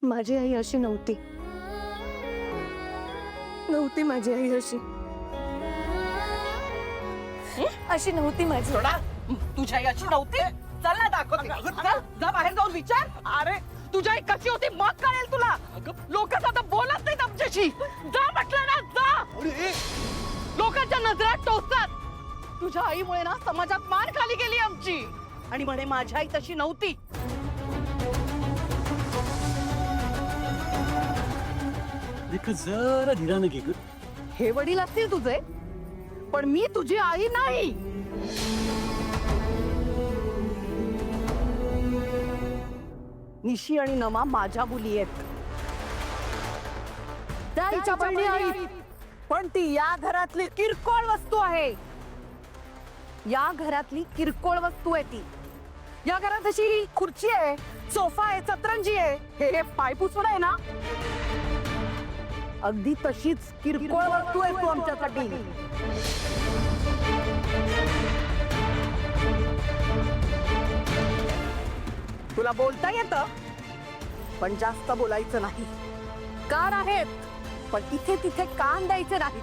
माझी आई अशी नव्हती. नव्हती माझी आई अशी. अशी नव्हती माझी. सोडा, तुझी आई अशी नव्हती. चल ना दाखवते. चल, जा बाहेर जाऊन विचार. अरे तुझी आई कशी होती मग कळेल तुला. लोक आता बोलत नाहीत आमच्याशी. जा म्हटलं ना, जा. लोकांच्या नजरात टोचतात. तुझ्या आईमुळे ना समाजात मान खाली गेली आमची. आणि म्हणे माझी आई तशी नव्हती. जरा धीराने घे. हे वडील असतील तुझे, पण मी तुझी आई नाही. निशी आणि नमा माझ्या मुली आहेत. त्या हिच्या बहिणी आहेत. पण ती या घरातली किरकोळ वस्तू आहे. या घरातली किरकोळ वस्तू आहे ती. या घरात अशी खुर्ची आहे, सोफा आहे, सतरंजी आहे, हे पाय पुसणं आहे ना, अगदी तशीच किरकोळ वस्तू आहे तू आमच्यासाठी. तुला बोलता येतं, पण जास्त बोलायचं नाही. कान आहेत, पण इथे तिथे कान द्यायचे नाही.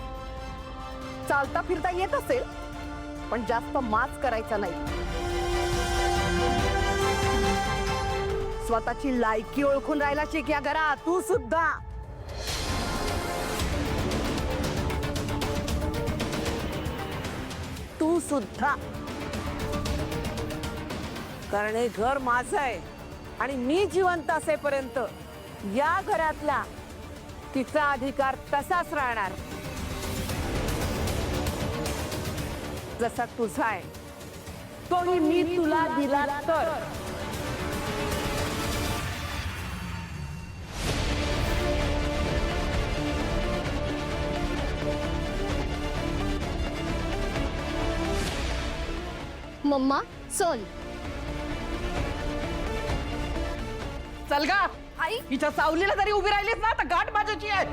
चालता फिरता येत असेल, पण जास्त माच करायचा नाही. स्वतःची लायकी ओळखून राहायला शिक या घरात. तू सुद्धा. तू सुद्धा. कारण हे घर माझं आहे आणि मी जिवंत असेपर्यंत या घरातला तिचा अधिकार तसाच राहणार जसा तुझा आहे. तोही मी तुला दिला तर. मम्मा चल. चल गा. आई हिच्या सावलीला जरी उभी राहिलीस ना तर गाठ माझ्याची आहे.